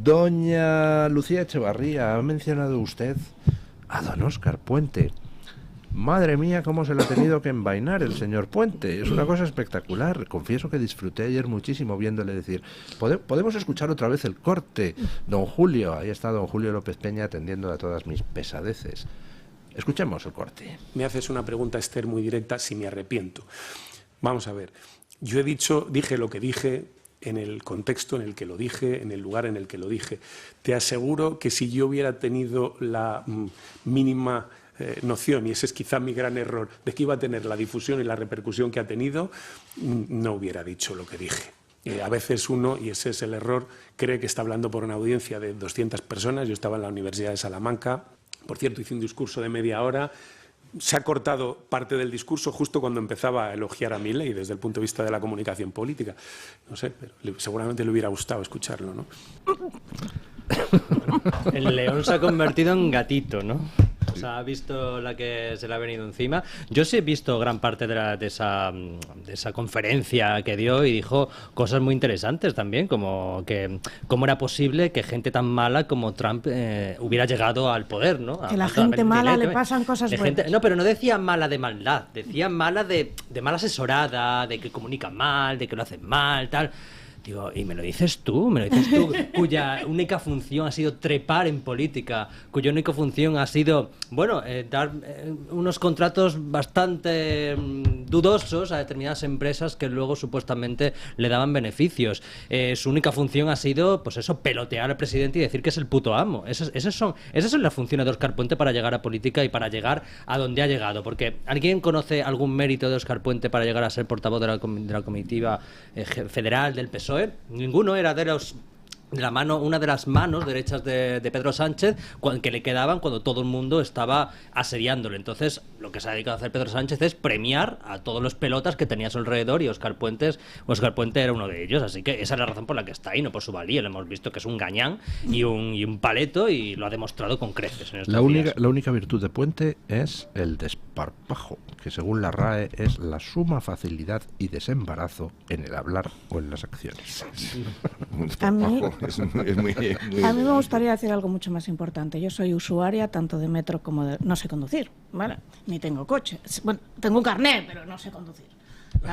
Doña Lucía Echevarría, ha mencionado usted a don Óscar Puente. Madre mía, cómo se lo ha tenido que envainar el señor Puente. Es una cosa espectacular. Confieso que disfruté ayer muchísimo viéndole decir. Podemos escuchar otra vez el corte. Don Julio, ahí está don Julio López Peña atendiendo a todas mis pesadeces. Escuchemos el corte. Me haces una pregunta, Esther, muy directa, si me arrepiento. Vamos a ver. Yo dije lo que dije, en el contexto en el que lo dije, en el lugar en el que lo dije. Te aseguro que si yo hubiera tenido la mínima noción, y ese es quizá mi gran error, de que iba a tener la difusión y la repercusión que ha tenido, no hubiera dicho lo que dije. A veces uno, y ese es el error, cree que está hablando por una audiencia de 200 personas. Yo estaba en la Universidad de Salamanca, por cierto, hice un discurso de media hora. Se ha cortado parte del discurso justo cuando empezaba a elogiar a Milei desde el punto de vista de la comunicación política. No sé, pero seguramente le hubiera gustado escucharlo, ¿no? El león se ha convertido en gatito, ¿no? O sea, ha visto la que se le ha venido encima. Yo sí he visto gran parte de esa conferencia que dio y dijo cosas muy interesantes también, como que cómo era posible que gente tan mala como Trump hubiera llegado al poder, ¿no? Que la gente mala le pasan cosas buenas. No, pero no decía mala de maldad, decía mala de mal asesorada, de que comunica mal, de que lo hacen mal, tal. Digo, y me lo dices tú, cuya única función ha sido trepar en política, cuya única función ha sido, bueno, dar unos contratos bastante dudosos a determinadas empresas que luego supuestamente le daban beneficios. Su única función ha sido, pues eso, pelotear al presidente y decir que es el puto amo. Esas son las funciones de Óscar Puente para llegar a política y para llegar a donde ha llegado. Porque ¿alguien conoce algún mérito de Óscar Puente para llegar a ser portavoz de la comitiva federal del PSOE? Ninguno. Era una de las manos derechas de Pedro Sánchez que le quedaban cuando todo el mundo estaba asediándole. Entonces, lo que se ha dedicado a hacer Pedro Sánchez es premiar a todos los pelotas que tenía a su alrededor, y Óscar Puente era uno de ellos. Así que esa es la razón por la que está ahí, no por su valía. Lo hemos visto que es un gañán y un paleto, y lo ha demostrado con creces en estos días. La única virtud de Puente es el desparpajo, que según la RAE es la suma facilidad y desembarazo en el hablar o en las acciones. A mí me gustaría decir algo mucho más importante. Yo soy usuaria tanto de metro como de... No sé conducir, ¿vale? Ni tengo coche. Bueno, tengo un carnet, pero no sé conducir.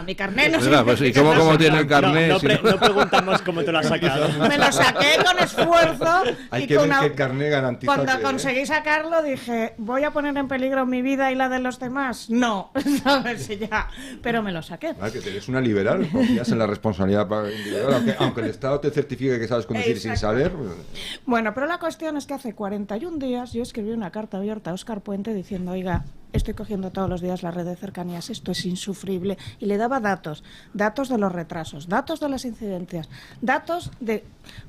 Mi carnet no sé. Pues, ¿y cómo tiene el carnet? No preguntamos cómo te lo has sacado. Me lo saqué con esfuerzo. Hay que ver que el carnet garantiza. Cuando conseguí sacarlo dije, ¿voy a poner en peligro mi vida y la de los demás? No, ¿sabes? Ya. Pero me lo saqué. Que eres una liberal, confías en la responsabilidad individual, aunque el Estado te certifique que sabes conducir sin saber. Bueno, pero la cuestión es que hace 41 días yo escribí una carta abierta a Óscar Puente diciendo, oiga, estoy cogiendo todos los días la red de cercanías, esto es insufrible, y le daba datos de los retrasos, datos de las incidencias, datos de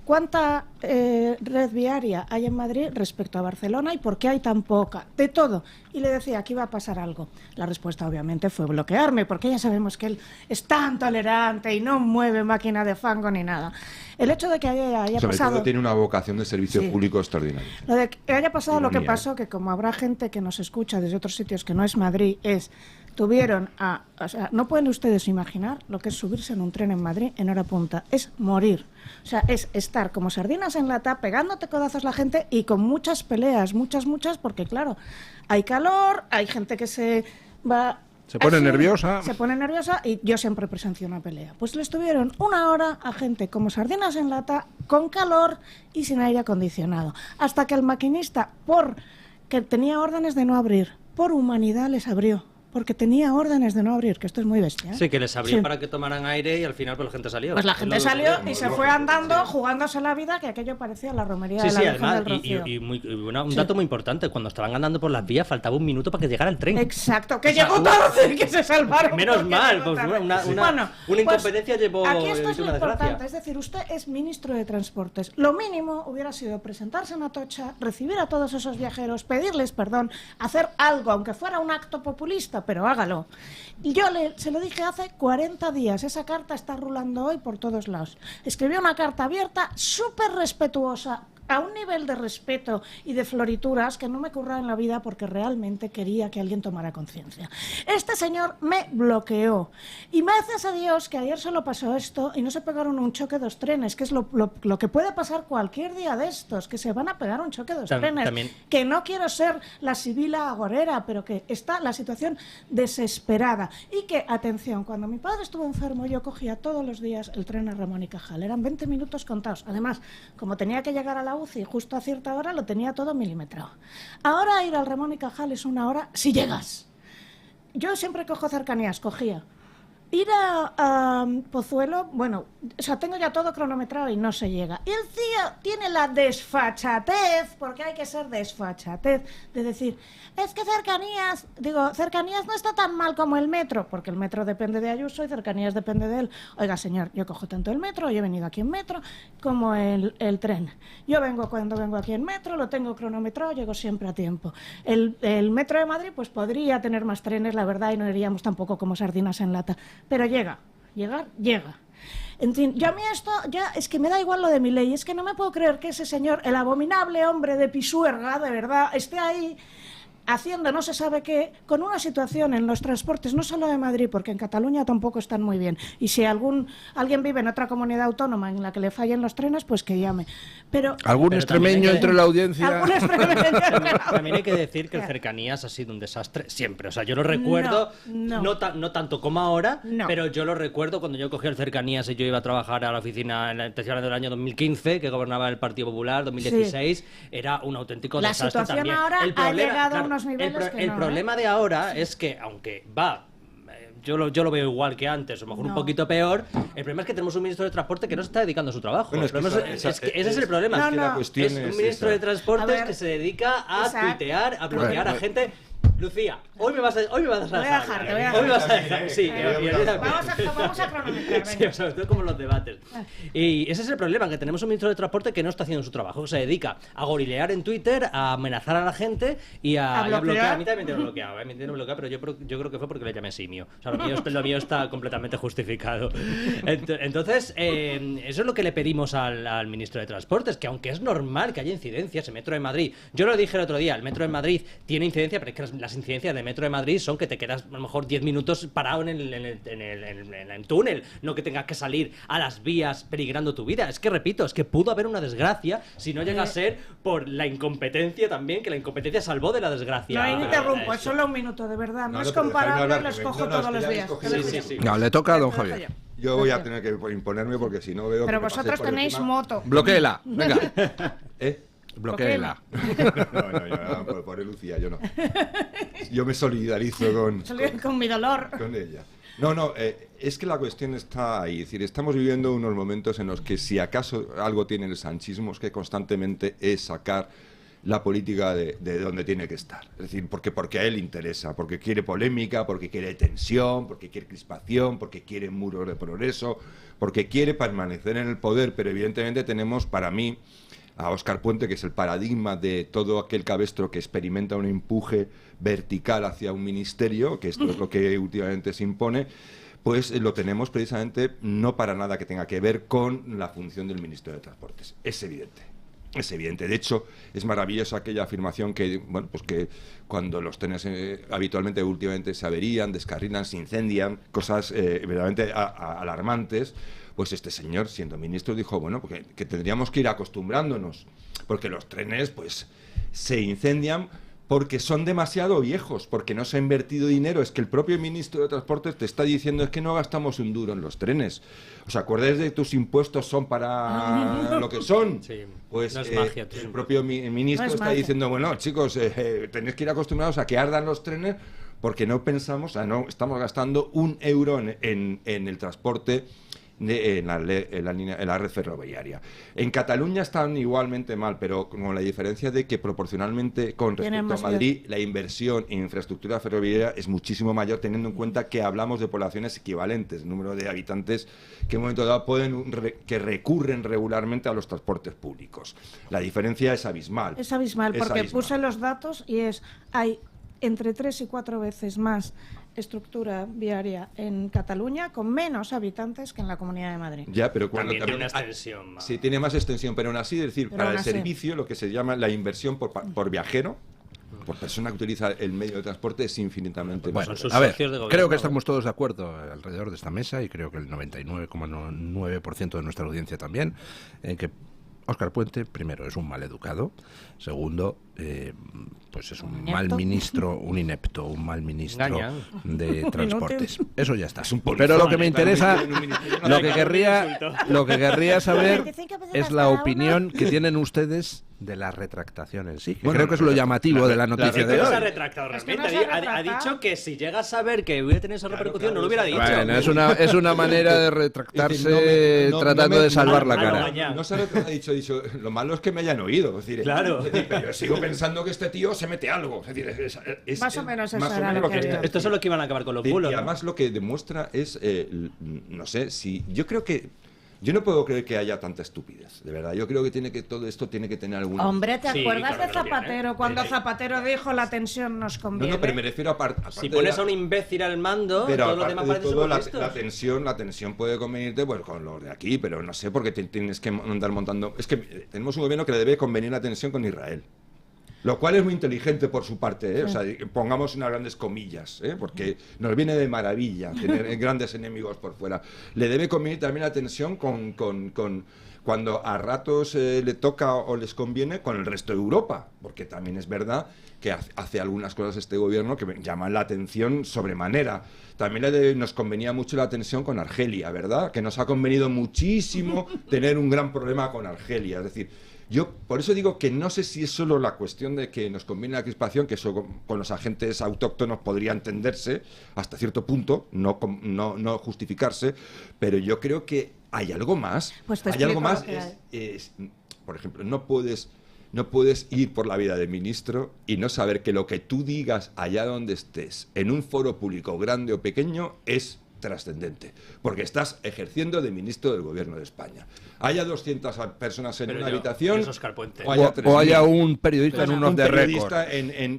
cuánta red viaria hay en Madrid respecto a Barcelona y por qué hay tan poca, de todo, y le decía que iba a pasar algo. La respuesta obviamente fue bloquearme, porque ya sabemos que él es tan tolerante y no mueve máquina de fango ni nada. El hecho de que haya pasado... tiene una vocación de servicio público extraordinaria. Lo de que haya pasado lo que pasó, que como habrá gente que nos escucha desde otros sitios que no es Madrid, o sea, no pueden ustedes imaginar lo que es subirse en un tren en Madrid en hora punta, es morir. O sea, es estar como sardinas en lata, pegándote codazos la gente y con muchas peleas, muchas, porque claro, hay calor, hay gente que se pone nerviosa y yo siempre presencio una pelea. Pues le estuvieron una hora a gente como sardinas en lata, con calor y sin aire acondicionado, hasta que el maquinista, que tenía órdenes de no abrir, por humanidad les abrió. Porque tenía órdenes de no abrir, que esto es muy bestia, ¿eh? Sí, que les abrió para que tomaran aire y al final pues la gente salió. Pues la gente salió y se fue andando, jugándose la vida, que aquello parecía la romería de la Virgen del Rocío. Un dato muy importante, cuando estaban andando por las vías faltaba un minuto para que llegara el tren. Exacto, que llegó tarde, que se salvaron. Menos mal, pues una incompetencia llevó aquí esto es lo una importante, desgracia. es decir, usted es ministro de Transportes. Lo mínimo hubiera sido presentarse en Atocha, recibir a todos esos viajeros, pedirles perdón, hacer algo, aunque fuera un acto populista, pero hágalo. Y yo se lo dije hace 40 días, esa carta está rulando hoy por todos lados. Escribió una carta abierta, súper respetuosa, a un nivel de respeto y de florituras que no me ocurra en la vida porque realmente quería que alguien tomara conciencia. Este señor me bloqueó y gracias a Dios que ayer solo pasó esto y no se pegaron un choque dos trenes, que es lo que puede pasar cualquier día de estos, que se van a pegar un choque dos trenes. También. Que no quiero ser la Sibila agorera, pero que está la situación desesperada. Y que, atención, cuando mi padre estuvo enfermo yo cogía todos los días el tren a Ramón y Cajal. Eran 20 minutos contados. Además, como tenía que llegar a la UCI justo a cierta hora, lo tenía todo milimetrado. Ahora ir al Ramón y Cajal es una hora si llegas. Yo siempre cojo cercanías, cogía. Ir a Pozuelo, bueno, o sea, tengo ya todo cronometrado y no se llega. Y el tío tiene la desfachatez, porque hay que ser desfachatez, de decir, es que Cercanías, digo, Cercanías no está tan mal como el metro, porque el metro depende de Ayuso y Cercanías depende de él. Oiga, señor, yo cojo tanto el metro, yo he venido aquí en metro, como el tren. Yo cuando vengo aquí en metro, lo tengo cronometrado, llego siempre a tiempo. El metro de Madrid, pues podría tener más trenes, la verdad, y no iríamos tampoco como sardinas en lata. Pero llega. En fin, yo a mí esto ya es que me da igual lo de mi ley, es que no me puedo creer que ese señor, el abominable hombre de Pisuerga, de verdad, esté ahí haciendo no se sabe qué, con una situación en los transportes, no solo de Madrid, porque en Cataluña tampoco están muy bien. Y si alguien vive en otra comunidad autónoma en la que le fallen los trenes, pues que llame. Pero ¿algún extremeño entre la audiencia? También hay que decir que el Cercanías ha sido un desastre siempre. O sea, yo lo recuerdo, no tanto como ahora, pero yo lo recuerdo cuando yo cogí el Cercanías y yo iba a trabajar a la oficina en el del año 2015, que gobernaba el Partido Popular, 2016, era un auténtico desastre situación también. Ahora ha llegado a unos el problema de ahora es que, aunque yo lo veo igual que antes, o mejor un poquito peor, el problema es que tenemos un ministro de Transporte que no se está dedicando a su trabajo. Bueno, ese es el problema. Es un ministro de Transportes que se dedica a tuitear, a bloquear a gente. Lucía, hoy me vas a dejar. Te voy a dejar. Sí, vamos a cronometrar. Sí, o sea, esto es como los debates. Y ese es el problema, que tenemos un ministro de Transporte que no está haciendo su trabajo, que se dedica a gorilear en Twitter, a amenazar a la gente y a bloquear. A mí también me tiene bloqueado, pero yo creo que fue porque le llamé simio. O sea, lo mío está completamente justificado. Entonces, eso es lo que le pedimos al ministro de Transportes, que aunque es normal que haya incidencias en Metro de Madrid, yo lo dije el otro día, el Metro de Madrid tiene incidencia, pero es que las incidencias de Metro de Madrid son que te quedas a lo mejor 10 minutos parado en el túnel, no que tengas que salir a las vías peligrando tu vida. Es que repito, es que pudo haber una desgracia si no llega a ser por la incompetencia también, que la incompetencia salvó de la desgracia. No interrumpo, es solo un minuto, de verdad, no es comparable, los cojo todos los días. Sí. No, le toca a don Javier. Yo voy a tener que imponerme porque si no veo... Pero vosotros tenéis moto. Bloquéela, venga. Bloquéela. No, por Lucía, yo no. Yo me solidarizo con mi dolor. Con ella. No, es que la cuestión está ahí. Es decir, estamos viviendo unos momentos en los que si acaso algo tiene el sanchismo es que constantemente es sacar la política de donde tiene que estar. Es decir, porque a él interesa, porque quiere polémica, porque quiere tensión, porque quiere crispación, porque quiere muros de progreso, porque quiere permanecer en el poder, pero evidentemente tenemos para mí a Óscar Puente, que es el paradigma de todo aquel cabestro que experimenta un empuje vertical hacia un ministerio, que esto es lo que últimamente se impone, pues lo tenemos precisamente no para nada que tenga que ver con la función del ministro de Transportes. Es evidente. Es evidente. De hecho, es maravillosa aquella afirmación que, bueno, pues que cuando los trenes habitualmente, últimamente se averían, descarrilan, se incendian, cosas verdaderamente alarmantes, pues este señor, siendo ministro, dijo, bueno, porque que tendríamos que ir acostumbrándonos, porque los trenes, pues, se incendian porque son demasiado viejos, porque no se ha invertido dinero. Es que el propio ministro de Transportes te está diciendo es que no gastamos un duro en los trenes. ¿Os acordáis de que tus impuestos son para lo que son? Sí, pues no es magia, el propio ministro está diciendo, bueno, chicos, tenéis que ir acostumbrados a que ardan los trenes porque no pensamos, no estamos gastando un euro en el transporte en la red ferroviaria. En Cataluña están igualmente mal, pero con la diferencia de que proporcionalmente con respecto a Madrid la inversión en infraestructura ferroviaria es muchísimo mayor, teniendo en cuenta que hablamos de poblaciones equivalentes, el número de habitantes que en un momento dado que recurren regularmente a los transportes públicos. La diferencia es abismal. Es abismal, porque puse los datos y hay entre 3 y 4 veces más estructura viaria en Cataluña con menos habitantes que en la Comunidad de Madrid. Ya, pero cuando También tiene una extensión más. Sí, tiene más extensión, pero aún así, es decir, Pero para aún el así. servicio, lo que se llama la inversión por viajero, por persona que utiliza el medio de transporte, es infinitamente Bueno, más. sus A ver, socios de gobierno, creo que ¿no? estamos todos de acuerdo alrededor de esta mesa y creo que el 99,9% de nuestra audiencia también, en que Óscar Puente, primero, es un mal educado, segundo, pues es un mal ministro, un inepto, un mal ministro Engaña. de transportes. Eso ya está. polizón, Pero lo que me claro, interesa, en un ministerio no lo hay que querría saber 25 pesetas es la cada opinión que tienen ustedes de la retractación en sí, que Bueno, creo que es lo llamativo de la ¿Qué noticia de no se ha hoy. retractado Es que realmente? no se ha Ha retractado. dicho que si llega a saber que hubiera tenido esa repercusión, no lo hubiera dicho. Bueno, es una manera de retractarse Es decir, tratando de salvar la cara. mañana. No sabe lo que ha dicho. Lo malo es que me hayan oído. Es decir, Claro. es decir, pero yo sigo pensando que este tío se mete algo. Es decir, Más o menos eso más o era menos lo que está había. Esto es lo que iban a acabar con los Y bulos. ¿no? además lo que demuestra es, no sé, si yo creo que yo no puedo creer que haya tanta estupidez, de verdad. Yo creo que todo esto tiene que tener alguna. Hombre, ¿te Sí, acuerdas claro de que lo tiene. Zapatero cuando Zapatero dijo la tensión nos No, conviene? no, pero me refiero aparte Si de pones la- a un imbécil al mando, Pero todos los aparte demás de parecen todo, superlistos. la tensión puede convenirte pues con los de aquí, pero no sé por qué tienes que andar montando. Es que tenemos un gobierno que le debe convenir la tensión con Israel. Lo cual es muy inteligente por su parte, ¿eh? O sea, pongamos unas grandes comillas, ¿eh? Porque nos viene de maravilla tener grandes enemigos por fuera. Le debe convenir también la tensión con cuando a ratos le toca o les conviene con el resto de Europa, porque también es verdad que hace algunas cosas este gobierno que me llaman la atención sobremanera. También nos convenía mucho la tensión con Argelia, ¿verdad? Que nos ha convenido muchísimo tener un gran problema con Argelia, es decir. Yo por eso digo que no sé si es solo la cuestión de que nos conviene la crispación, que eso con los agentes autóctonos podría entenderse hasta cierto punto, no justificarse, pero yo creo que hay algo más. Pues te hay algo explico más. lo que hay. Por ejemplo, no puedes ir por la vida de ministro y no saber que lo que tú digas allá donde estés, en un foro público grande o pequeño, es trascendente, porque estás ejerciendo de ministro del gobierno de España. Haya 200 personas en Pero una yo, habitación es Óscar Puente. o haya O haya 3.000. un periodista en un off the record. periodista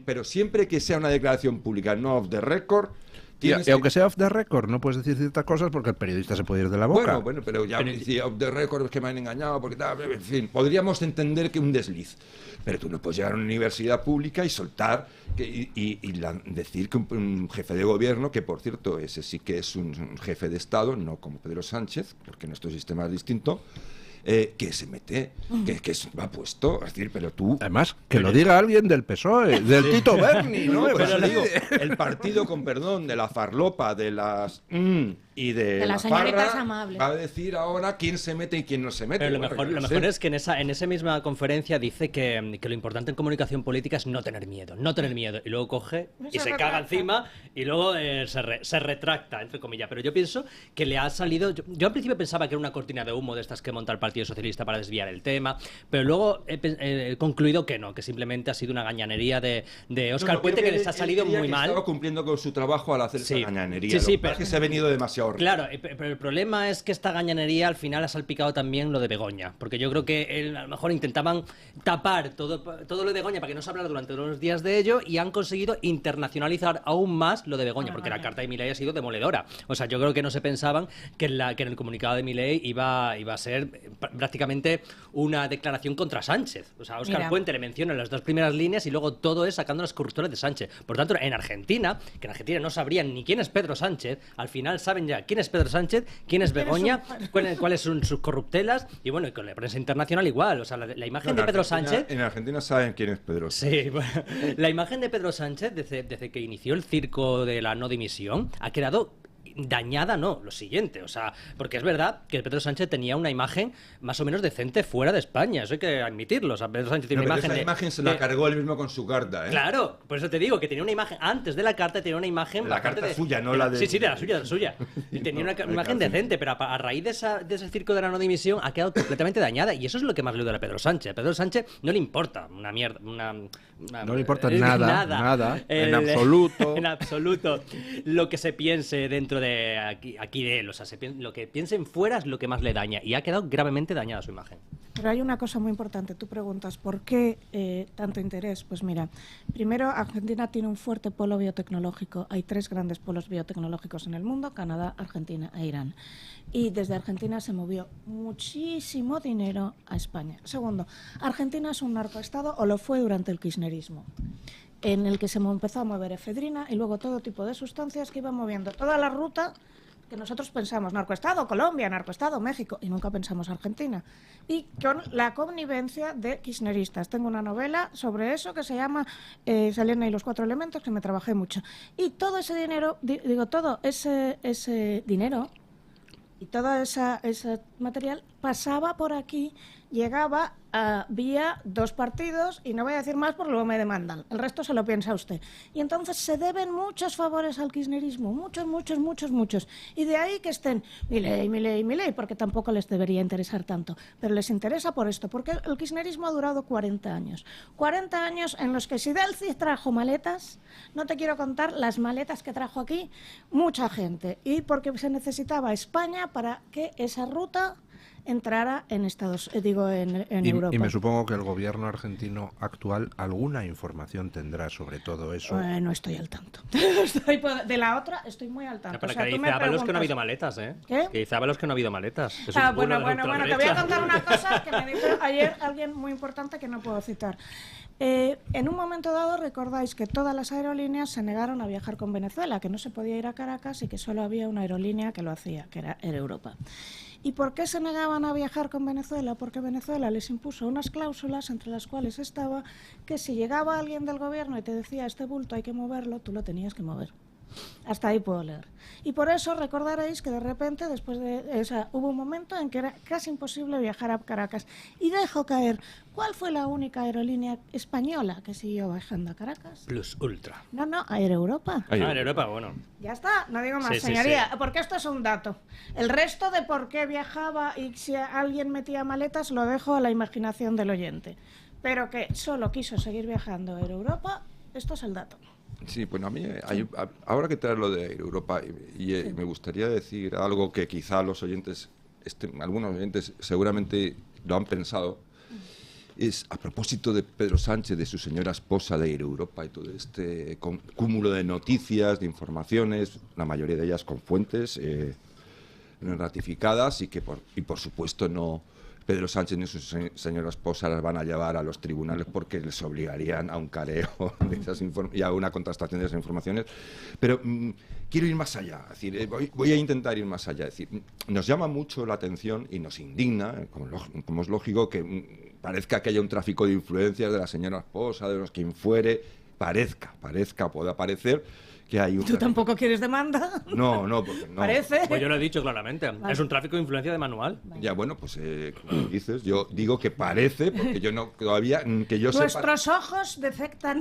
pero siempre que sea una declaración pública no off the record, tienes Y aunque sea off the record, no puedes decir ciertas cosas porque el periodista se puede ir de la boca. bueno, pero ya si off the record es que me han engañado, porque tal, en fin, podríamos entender que un desliz. Pero tú no puedes llegar a una universidad pública y soltar decir que un jefe de gobierno, que por cierto ese sí que es un jefe de Estado, no como Pedro Sánchez, porque nuestro sistema es distinto, que se mete, que va puesto, es decir, pero tú... Además, que lo diga alguien del PSOE, del Tito Berni, ¿no? Pero Pero le digo, el partido, con perdón, de la farlopa, de las y de las la señoritas farra, amables. va a decir ahora quién se mete y quién no se mete. Pero lo Bueno, mejor, yo lo no mejor sé. es que en esa misma conferencia dice que lo importante en comunicación política es no tener miedo, no tener miedo. Y luego coge y se caga encima y luego se retracta, entre comillas. Pero yo pienso que le ha salido... Yo al principio pensaba que era una cortina de humo de estas que monta el Partido Socialista para desviar el tema, pero luego he concluido que no, que simplemente ha sido una gañanería de Óscar No, Puente creo que les ha él salido creía muy que mal. Estaba cumpliendo con su trabajo al hacer Sí. esa gañanería. Sí, Lo sí, que pasa pero- es que se ha venido demasiado. Claro, pero el problema es que esta gañanería al final ha salpicado también lo de Begoña, porque yo creo que a lo mejor intentaban tapar todo lo de Begoña para que no se hablara durante los días de ello y han conseguido internacionalizar aún más lo de Begoña, porque la carta de Milei ha sido demoledora. O sea, yo creo que no se pensaban que en el comunicado de Milei iba a ser prácticamente una declaración contra Sánchez. O sea, Óscar Mira. Puente le menciona en las dos primeras líneas y luego todo es sacando los corruptores de Sánchez. Por tanto, en Argentina, que en Argentina no sabrían ni quién es Pedro Sánchez, al final saben ya quién es Pedro Sánchez, quién es Begoña, cuáles son sus corruptelas, y bueno, y con la prensa internacional igual. O sea, la imagen de Pedro Sánchez... En Argentina saben quién es Pedro Sánchez. Sí, bueno, la imagen de Pedro Sánchez desde que inició el circo de la no dimisión ha quedado dañada, no, lo siguiente, o sea, porque es verdad que Pedro Sánchez tenía una imagen más o menos decente fuera de España, eso hay que admitirlo, o sea, Pedro Sánchez tiene No, una pero imagen esa imagen se la cargó él mismo con su carta, ¿eh? Claro, por eso te digo que tenía una imagen antes de la carta, tenía una imagen La bastante carta suya, no la de- Sí, sí, de la suya. Y tenía una imagen decente, pero a raíz de ese circo de la no dimisión ha quedado completamente dañada y eso es lo que más le duele a Pedro Sánchez. A Pedro Sánchez no le importa una mierda, No le importa nada, en absoluto. En absoluto lo que se piense dentro de aquí de él. O sea, lo que piensen fuera es lo que más le daña. Y ha quedado gravemente dañada su imagen. Pero hay una cosa muy importante. Tú preguntas, ¿por qué tanto interés? Pues mira, primero, Argentina tiene un fuerte polo biotecnológico. Hay 3 grandes polos biotecnológicos en el mundo: Canadá, Argentina e Irán. Y desde Argentina se movió muchísimo dinero a España. Segundo, Argentina es un narcoestado, o lo fue durante el kirchnerismo, en el que se empezó a mover efedrina y luego todo tipo de sustancias que iban moviendo toda la ruta que nosotros pensamos, narcoestado Colombia, narcoestado México, y nunca pensamos Argentina. Y con la connivencia de kirchneristas. Tengo una novela sobre eso que se llama Salían ahí los 4 elementos, que me trabajé mucho. Y todo ese dinero, todo ese dinero y todo ese material pasaba por aquí, llegaba vía 2 partidos, y no voy a decir más porque luego me demandan. El resto se lo piensa usted. Y entonces se deben muchos favores al kirchnerismo, muchos. Y de ahí que estén Milei, porque tampoco les debería interesar tanto. Pero les interesa por esto, porque el kirchnerismo ha durado 40 años. 40 años en los que si Delcy trajo maletas, no te quiero contar las maletas que trajo aquí mucha gente. Y porque se necesitaba España para que esa ruta entrara en Europa. Y me supongo que el gobierno argentino actual alguna información tendrá sobre todo eso. No estoy al tanto. De la otra estoy muy al tanto. Pero que dice Ábalos que no ha habido maletas, ¿eh? ¿Qué? Que dice Ábalos que no ha habido maletas. Bueno, te voy a contar una cosa que me dijo ayer alguien muy importante que no puedo citar. En un momento dado recordáis que todas las aerolíneas se negaron a viajar con Venezuela, que no se podía ir a Caracas y que solo había una aerolínea que lo hacía, que era Air Europa. ¿Y por qué se negaban a viajar con Venezuela? Porque Venezuela les impuso unas cláusulas, entre las cuales estaba que si llegaba alguien del gobierno y te decía este bulto hay que moverlo, tú lo tenías que mover. Hasta ahí puedo leer. Y por eso recordaréis que de repente, después de hubo un momento en que era casi imposible viajar a Caracas. Y dejo caer, ¿cuál fue la única aerolínea española que siguió viajando a Caracas? Plus Ultra. No, Air Europa. Air Europa, bueno. Ya está, no digo más, Sí, señoría, sí. porque esto es un dato. El resto de por qué viajaba y si alguien metía maletas lo dejo a la imaginación del oyente. Pero que solo quiso seguir viajando a Air Europa, esto es el dato. Sí, bueno, a mí, ahora que traes lo de Europa, me gustaría decir algo que quizá los oyentes, algunos oyentes seguramente lo han pensado, es a propósito de Pedro Sánchez, de su señora esposa, de Europa y todo este cúmulo de noticias, de informaciones, la mayoría de ellas con fuentes ratificadas y por supuesto no... Pedro Sánchez ni su señora esposa las van a llevar a los tribunales porque les obligarían a un careo de esas y a una contrastación de esas informaciones. Pero quiero ir más allá, es decir, voy a intentar ir más allá. Es decir, nos llama mucho la atención y nos indigna, como es lógico, que parezca que haya un tráfico de influencias de la señora esposa, de los quien fuere, pueda parecer que hay un... ¿Tú tampoco quieres demanda? No, porque no. Parece. Pues yo lo he dicho claramente. Vale. Es un tráfico de influencia de manual. Vale. Ya, bueno, pues como dices, yo digo que parece, porque yo no, todavía, que yo sepa... Nuestros ojos detectan.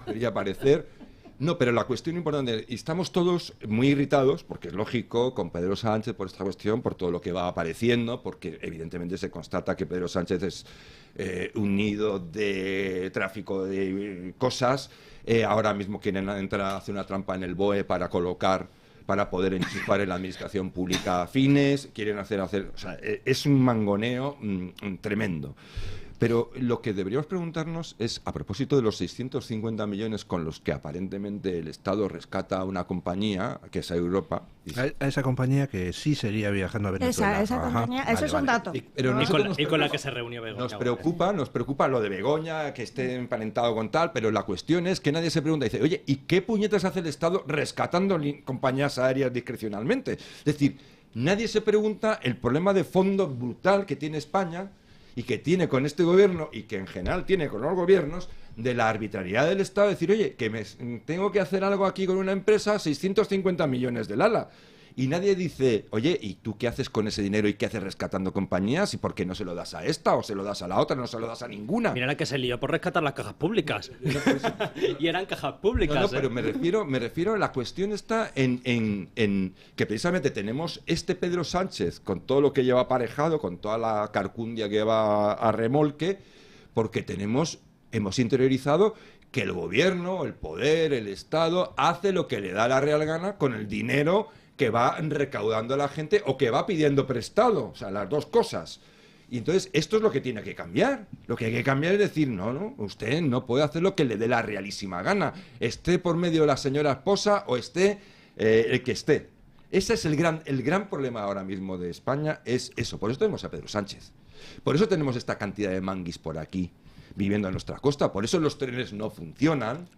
Podría parecer... No, pero la cuestión importante, y estamos todos muy irritados, porque es lógico, con Pedro Sánchez por esta cuestión, por todo lo que va apareciendo, porque evidentemente se constata que Pedro Sánchez es un nido de tráfico de cosas. Ahora mismo quieren entrar a hacer una trampa en el BOE para poder enchufar en la administración pública fines, quieren hacer, o sea, es un mangoneo tremendo. Pero lo que deberíamos preguntarnos es, a propósito de los 650 millones con los que aparentemente el Estado rescata a una compañía, que es Europa... A esa compañía que sí sería viajando a Venezuela. Esa compañía, eso es un dato. Pero Y con la que se reunió Begoña. Nos preocupa lo de Begoña, que esté emparentado con tal, pero la cuestión es que nadie se pregunta, dice, oye, ¿y qué puñetas hace el Estado rescatando compañías aéreas discrecionalmente? Es decir, nadie se pregunta el problema de fondo brutal que tiene España y que tiene con este gobierno y que en general tiene con los gobiernos, de la arbitrariedad del Estado, decir, oye, que tengo que hacer algo aquí con una empresa, 650 millones del ala. Y nadie dice, oye, ¿y tú qué haces con ese dinero y qué haces rescatando compañías? ¿Y por qué no se lo das a esta o se lo das a la otra, no se lo das a ninguna? Mira la que se lió por rescatar las cajas públicas. Y eran cajas públicas. No, pero me refiero, la cuestión está en que precisamente tenemos este Pedro Sánchez con todo lo que lleva aparejado, con toda la carcundia que va a remolque, porque hemos interiorizado que el gobierno, el poder, el Estado hace lo que le da la real gana con el dinero que va recaudando a la gente o que va pidiendo prestado, o sea, las dos cosas. Y entonces esto es lo que tiene que cambiar. Lo que hay que cambiar es decir, no, usted no puede hacer lo que le dé la realísima gana, esté por medio de la señora esposa o esté el que esté. Ese es el gran problema ahora mismo de España, es eso. Por eso tenemos a Pedro Sánchez. Por eso tenemos esta cantidad de manguis por aquí, viviendo en nuestra costa. Por eso los trenes no funcionan.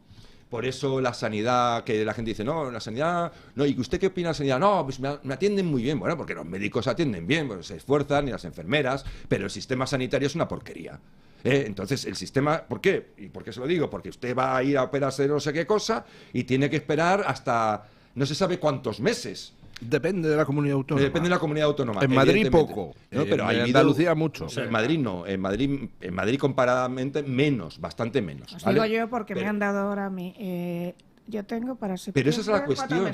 Por eso la sanidad, que la gente dice, no, la sanidad, no, ¿y usted qué opina de la sanidad? No, pues me atienden muy bien. Bueno, porque los médicos atienden bien, pues se esfuerzan, y las enfermeras, pero el sistema sanitario es una porquería. Entonces, el sistema, ¿por qué? ¿Y por qué se lo digo? Porque usted va a ir a operarse de no sé qué cosa y tiene que esperar hasta no se sabe cuántos meses. Depende de la comunidad autónoma. Depende de la comunidad autónoma. En Madrid poco, no, pero en Andalucía mucho. En Madrid no, en Madrid comparadamente menos, bastante menos. Os ¿vale? digo yo porque me han dado ahora a mí. Yo tengo para septiembre. Pero esa es la cuestión.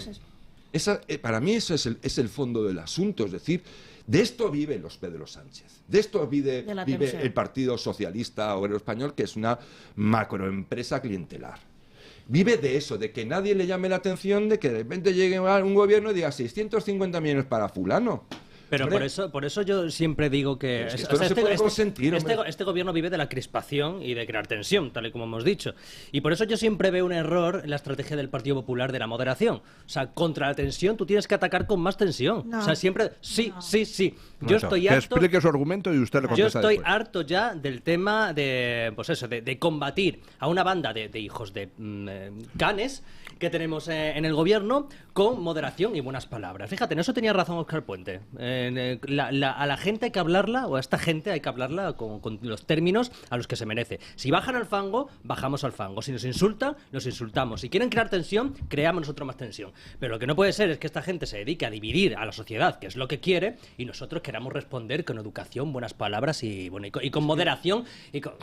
Para mí eso es el fondo del asunto. Es decir, de esto vive los Pedro Sánchez. De esto vive el Partido Socialista Obrero Español, que es una macroempresa clientelar. Vive de eso, de que nadie le llame la atención, de que de repente llegue un gobierno y diga 650 millones para fulano. Pero por eso yo siempre digo que esto no se puede consentir, este gobierno vive de la crispación y de crear tensión, tal y como hemos dicho. Y por eso yo siempre veo un error en la estrategia del Partido Popular de la moderación. O sea, contra la tensión tú tienes que atacar con más tensión. No. O sea, siempre sí. Yo estoy harto. Que explique su argumento y usted le contesta. Yo estoy después. harto ya del tema de combatir a una banda de hijos de canes que tenemos en el gobierno con moderación y buenas palabras. Fíjate, en eso tenía razón Óscar Puente. A la gente hay que hablarla, o a esta gente hay que hablarla con los términos a los que se merece. Si bajan al fango, bajamos al fango. Si nos insultan, nos insultamos. Si quieren crear tensión, creamos nosotros más tensión. Pero lo que no puede ser es que esta gente se dedique a dividir a la sociedad, que es lo que quiere, y nosotros queramos responder con educación, buenas palabras y con moderación. Y con,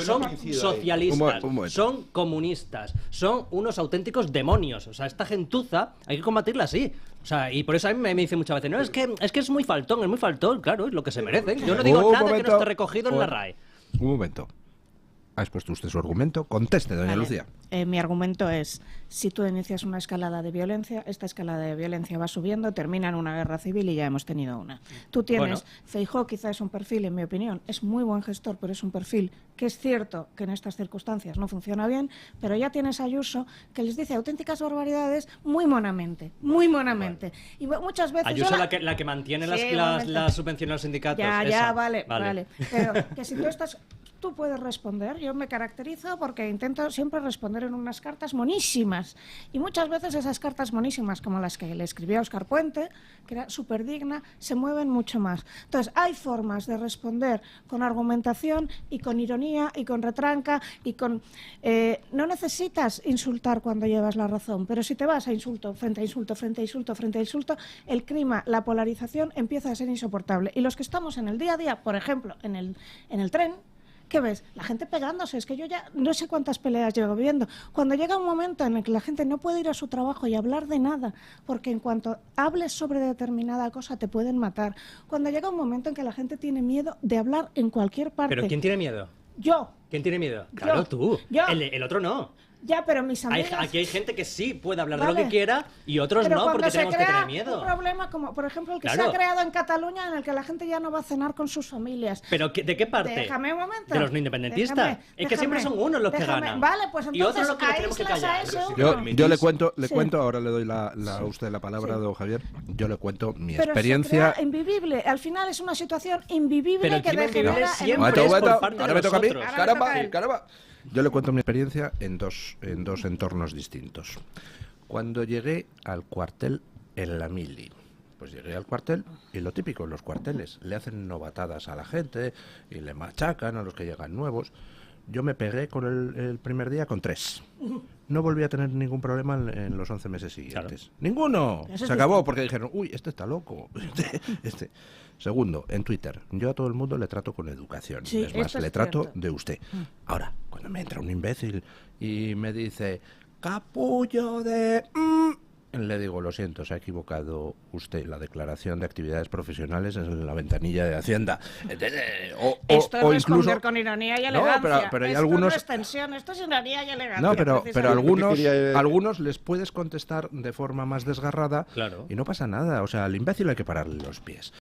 son socialistas, son comunistas, son unos auténticos demonios. O sea, esta gentuza hay que combatirla así. O sea, y por eso a mí me dice muchas veces, no, es que es muy faltón, claro, es lo que se merecen. Yo no digo nada que no esté recogido en la RAE. Un momento. Ha expuesto usted su argumento. Conteste, doña Lucía. Mi argumento es, si tú inicias una escalada de violencia, esta escalada de violencia va subiendo, termina en una guerra civil y ya hemos tenido una. Tú tienes, Feijóo quizá es un perfil, en mi opinión, es muy buen gestor, pero es un perfil que es cierto que en estas circunstancias no funciona bien, pero ya tienes a Ayuso que les dice auténticas barbaridades muy monamente. Bueno. Y muchas veces... Ayuso la que mantiene las subvenciones a los sindicatos. Vale. Pero que si tú estás... Tú puedes responder, yo me caracterizo porque intento siempre responder en unas cartas monísimas y muchas veces esas cartas monísimas como las que le escribió a Óscar Puente, que era súper digna, se mueven mucho más. Entonces hay formas de responder con argumentación y con ironía y con retranca y con... no necesitas insultar cuando llevas la razón, pero si te vas a insulto, frente a insulto, el clima, la polarización empieza a ser insoportable. Y los que estamos en el día a día, por ejemplo, en el tren, ¿qué ves? La gente pegándose. Es que yo ya no sé cuántas peleas llevo viviendo. Cuando llega un momento en el que la gente no puede ir a su trabajo y hablar de nada, porque en cuanto hables sobre determinada cosa te pueden matar. Cuando llega un momento en que la gente tiene miedo de hablar en cualquier parte. ¿Pero quién tiene miedo? Yo. ¿Quién tiene miedo? Claro, tú. El otro no. Ya, pero mis amigas... Aquí hay gente que sí puede hablar de lo que quiera y otros no, porque tenemos que tener miedo. Un problema como, por ejemplo, el que se ha creado en Cataluña, en el que la gente ya no va a cenar con sus familias. ¿Pero de qué parte? Déjame un momento. ¿De los no independentistas? Es que siempre son unos los que ganan. Vale, pues entonces y otros los que tenemos que callar. Yo le cuento, ahora le doy a usted la palabra, don Javier. Yo le cuento mi experiencia. Pero invivible. Al final es una situación invivible pero que degenera... Ahora me toca a mí. Caramba. Yo le cuento mi experiencia en dos entornos distintos. Cuando llegué al cuartel en la Mili, pues llegué al cuartel y lo típico en los cuarteles, le hacen novatadas a la gente y le machacan a los que llegan nuevos. Yo me pegué con el primer día con 3. No volví a tener ningún problema en los 11 meses siguientes. Claro. ¡Ninguno! Se acabó porque dijeron, uy, este está loco. Segundo, en Twitter, yo a todo el mundo le trato con educación. Sí, es más, le trato de usted. Ahora, cuando me entra un imbécil y me dice, capullo de... Le digo, lo siento, se ha equivocado usted. La declaración de actividades profesionales es en la ventanilla de Hacienda. Esto es o responder incluso con ironía y No, elegancia. pero hay esto algunos... no es tensión, esto es ironía y elegancia. No, pero precisamente. algunos les puedes contestar de forma más desgarrada Claro. y no pasa nada. O sea, al imbécil hay que pararle los pies.